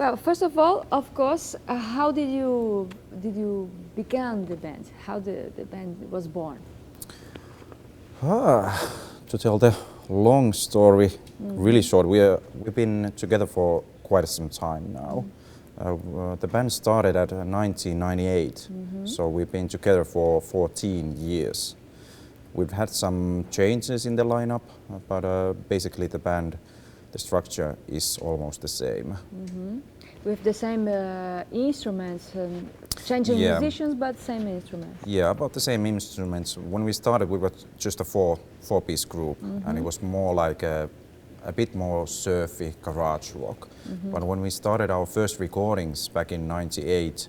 Well, first of all, of course, how did you begin the band? How the band was born? To tell the long story, really short, we've been together for quite some time now. The band started at 1998, so we've been together for 14 years. We've had some changes in the lineup, but basically the band, the structure is almost the same. With the same instruments, changing musicians, but same instruments. Yeah, about the same instruments. When we started, we were just a four-piece group, and it was more like a bit more surfy garage rock. But when we started our first recordings back in '98,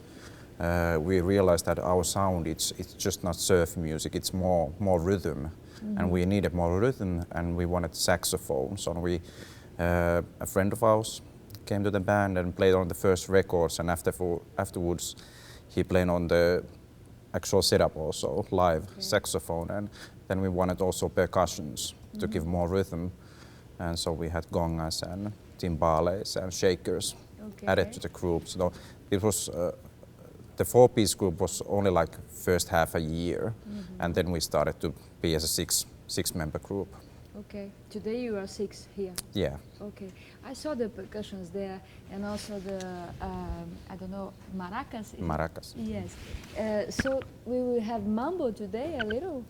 we realized that our sound, it's just not surf music, it's more rhythm. And we needed more rhythm, and we wanted saxophone. So a friend of ours came to the band and played on the first records, and afterwards he played on the actual setup also, live saxophone, and then we wanted also percussions to give more rhythm, and so we had gongas and timbales and shakers added to the group. So it was the four-piece group was only like first half a year, and then we started to be as a six-member group. Okay, today you are 6 here. Yeah. Okay, I saw the percussions there, and also the I don't know, maracas. Maracas. Yes. So we will have mambo today a little.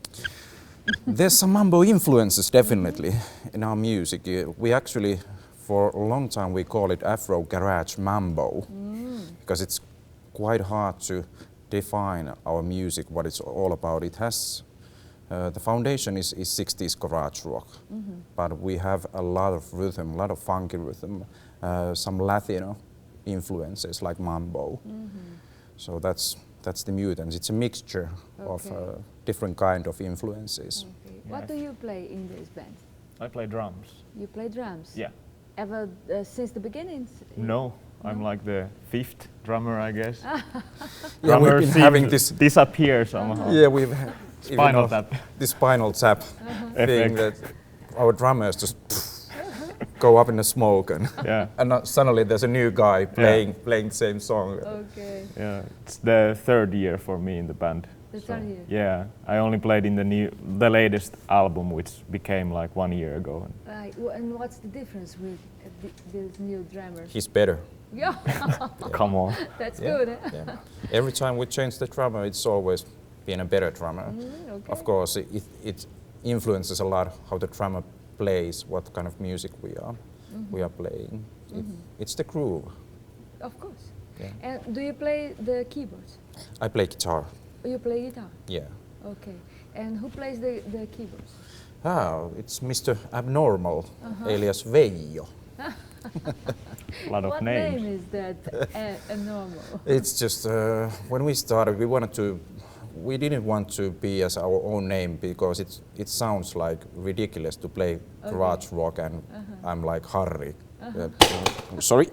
There's some mambo influences definitely in our music. We actually, for a long time, we call it Afro Garage Mambo because it's quite hard to define our music, what it's all about. It has the foundation is 60s garage rock, but we have a lot of rhythm, a lot of funky rhythm, some Latino influences like mambo. So that's the Mutants. It's a mixture of different kind of influences. Okay. What do you play in this band? I play drums. You play drums? Yeah. Ever since the beginnings? No, I'm like the 5th drummer, I guess. Yeah, we've been having this disappear somehow. Yeah, we've Spinal tap. This spinal tap thing that our drummers just go up in the smoke, and and suddenly there's a new guy playing the same song. Okay. Yeah, it's the 3rd year for me in the band. The 3rd year. Yeah, I only played in the latest album, which became like 1 year ago. Right. And what's the difference with this new drummer? He's better. Yeah. Come on. That's good. Eh? Yeah. Every time we change the drummer, it's always been a better drummer. Okay. Of course, it influences a lot how the drummer plays, what kind of music we are playing. It's the groove. Of course. Yeah. And do you play the keyboards? I play guitar. You play guitar? Yeah. Okay. And who plays the keyboards? It's Mr. Abnormal, alias Veijo. A lot of what names. name is that? Abnormal. It's just when we started, we didn't want to be as our own name because it sounds like ridiculous to play garage rock, and I'm like Harry. Sorry.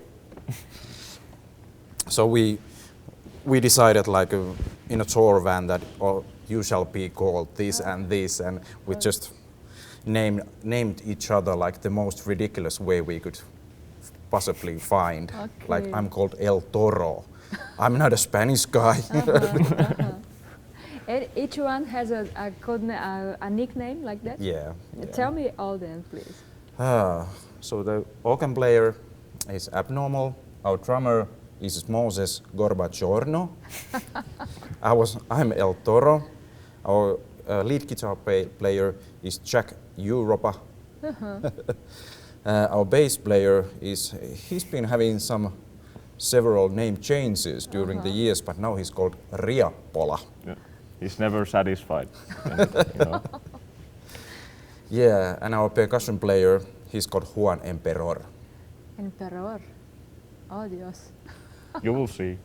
So we decided like in a tour van that you shall be called this and this, and we just named each other like the most ridiculous way we could possibly find. Like I'm called El Toro. I'm not a Spanish guy. And each one has a nickname like that? Yeah. Tell me all them, please. So the organ player is Abnormal. Our drummer is Moses Gorbaciorno. I'm El Toro. Our lead guitar player is Jack Europa. Our bass player he's been having several name changes during the years, but now he's called Riappola. Yeah. He's never satisfied. Yeah, and our percussion player, he's called Juan Emperor. Emperor? Oh, Dios. You will see.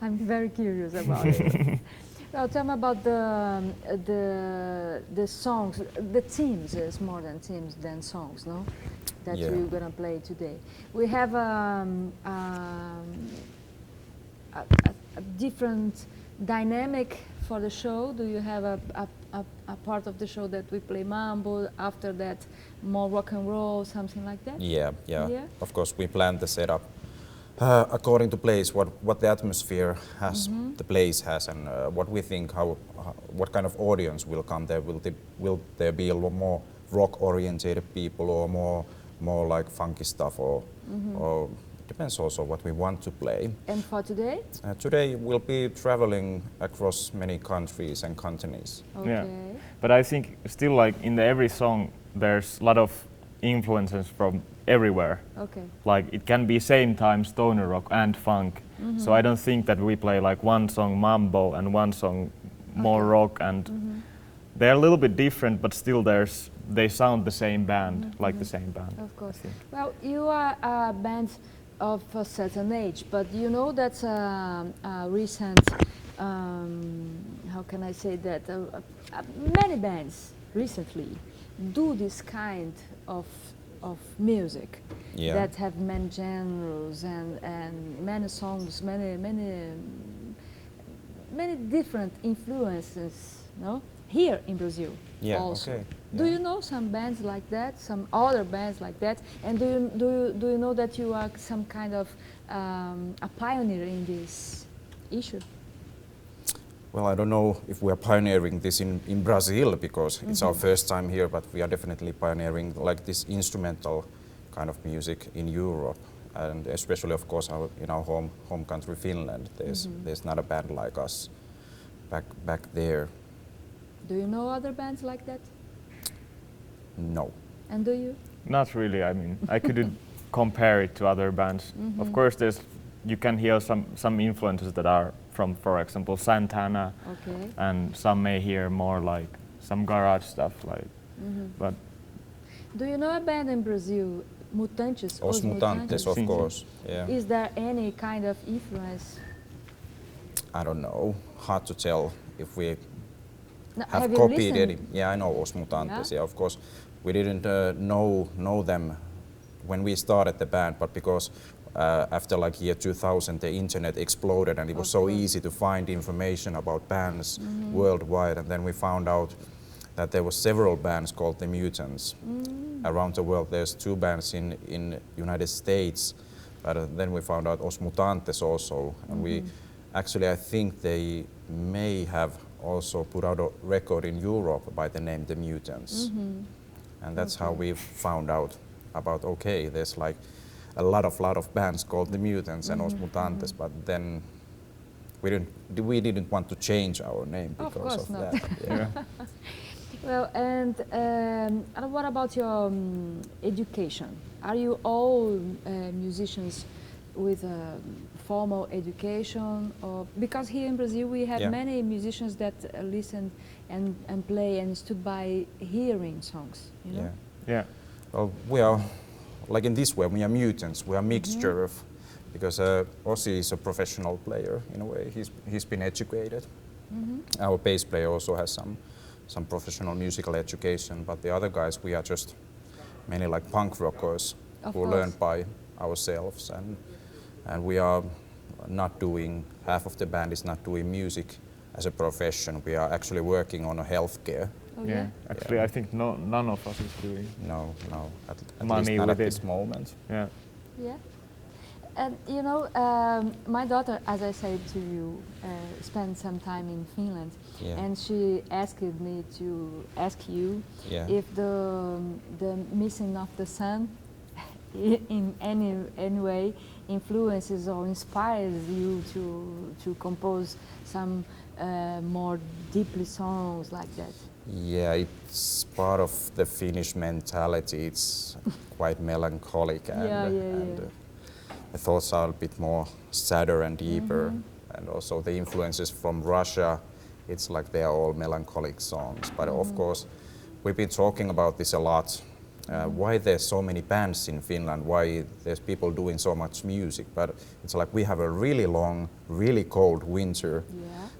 I'm very curious about it. Now, tell me about the songs, the themes. It's more themes than songs, no? That we're gonna play today. We have a different dynamic for the show. Do you have a part of the show that we play mambo, after that more rock and roll, something like that? Yeah. Of course, we planned the setup According to place, what the atmosphere has, the place has, and what we think, what kind of audience will come there. Will there be a lot more rock-oriented people, or more like funky stuff, or depends also what we want to play. And for today? Today we'll be traveling across many countries and continents. Okay. Yeah. But I think still, like in every song, there's a lot of influences from everywhere. Okay. Like it can be same time stoner rock and funk. So I don't think that we play like one song mambo and one song more rock, and they're a little bit different, but still they sound the same band, like the same band. Of course. I think. Well, you are a band of a certain age, but you know that recent, how can I say that, many bands recently do this kind of music that have many genres and many songs, many different influences, no? Here in Brazil. Yeah, also. okay. Do you know some bands like that, some other bands like that? And do you know that you are some kind of a pioneer in this issue? Well, I don't know if we are pioneering this in Brazil, because it's our first time here, but we are definitely pioneering like this instrumental kind of music in Europe, and especially, of course, in our home country Finland. There's not a band like us back there. Do you know other bands like that? No. And do you? Not really. I mean, I couldn't compare it to other bands. Of course, you can hear some influences that are from, for example, Santana, and some may hear more like some garage stuff, like. But do you know a band in Brazil, Mutants? Os Mutantes, of course. Yeah. Is there any kind of influence? I don't know. Hard to tell if we have you copied listened? it. Yeah, I know Os Mutantes. Yeah? Yeah, of course. We didn't know them when we started the band, but because after like year 2000, the internet exploded, and it was so easy to find information about bands worldwide. And then we found out that there were several bands called the Mutants around the world. There's 2 bands in United States, but then we found out Os Mutantes also, and we actually, I think they may have also put out a record in Europe by the name The Mutants. And that's how we found out about, okay, there's like a lot of bands called The Mutants and Os Mutantes, but then we didn't want to change our name because of not. that. Yeah. Well, and what about your education? Are you all musicians with formal education, or because here in Brazil we have many musicians that listen and play and stood by hearing songs, you know? yeah. Well, we are, like in this way, we are mutants. We are a mixture of, because Ossi is a professional player in a way. He's been educated. Our bass player also has some professional musical education, but the other guys, we are just mainly like punk rockers who learn by ourselves, and we are not doing, half of the band is not doing music as a profession. We are actually working on a healthcare. Yeah, actually, I think none of us is doing. No, at Money least not at with this moment. Yeah. Yeah. And you know, my daughter, as I said to you, spent some time in Finland, and she asked me to ask you if the missing of the sun in any way influences or inspires you to compose some more deeply songs like that. Yeah, it's part of the Finnish mentality. It's quite melancholic, and the thoughts are a bit more sadder and deeper. And also the influences from Russia, it's like they are all melancholic songs. But of course, we've been talking about this a lot. Why there's so many bands in Finland, why there's people doing so much music. But it's like we have a really long, really cold winter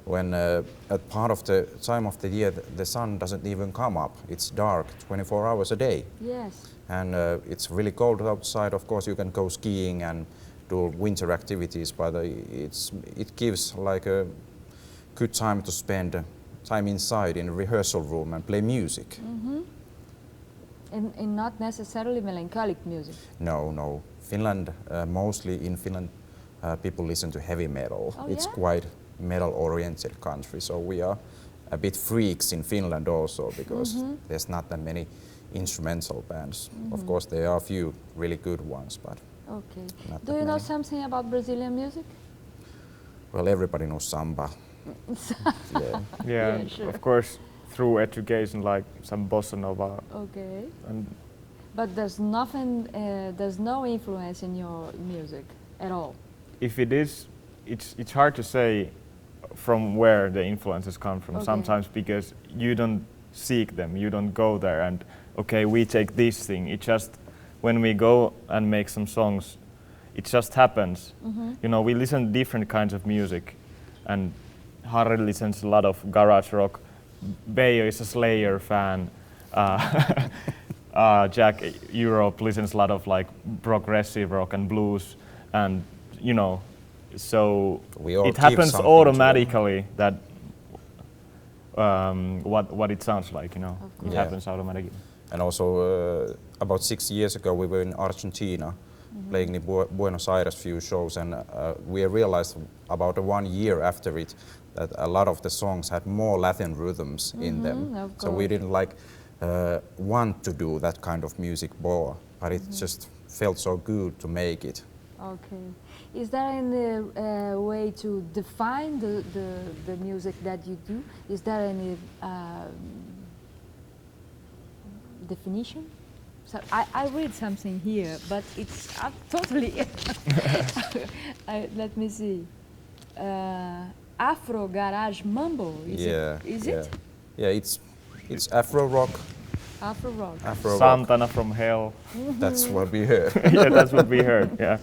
when at part of the time of the year the sun doesn't even come up. It's dark 24 hours a day. Yes. And it's really cold outside. Of course, you can go skiing and do winter activities, but it gives like a good time to spend time inside in a rehearsal room and play music. And not necessarily melancholic music. No. Finland, mostly in Finland, people listen to heavy metal. Oh, it's yeah? quite metal-oriented country, so we are a bit freaks in Finland also because there's not that many instrumental bands. Of course, there are a few really good ones, but Okay. not Do that you know many. something about Brazilian music? Well, everybody knows samba. Yeah. Yeah, sure. of course, through education, like some bossa nova. Okay. And But there's nothing, there's no influence in your music at all. if it is, it's hard to say from where the influences come from sometimes, because you don't seek them, you don't go there and okay, we take this thing. It just, when we go and make some songs, it just happens. You know, we listen to different kinds of music, and Harry listens a lot of garage rock. Bayo is a Slayer fan. Jack Europe listens a lot of like progressive rock and blues, and you know, so We all it give happens something to automatically that what it sounds like, you know, it Yeah. happens automatically. And also, about 6 years ago, we were in Argentina, playing in Buenos Aires few shows, and we realized about 1 year after it that a lot of the songs had more Latin rhythms in them. of So we didn't like want to do that kind of music more, but it just felt so good to make it. Okay. Is there any way to define the music that you do? Is there any definition? So I read something here, but it's totally. Let me see. Afro garage mambo. Is it? Yeah, it's Afro rock. Afro rock. Afro rock. Santana from Hell. That's what we heard. Yeah, that's what we heard. Yeah.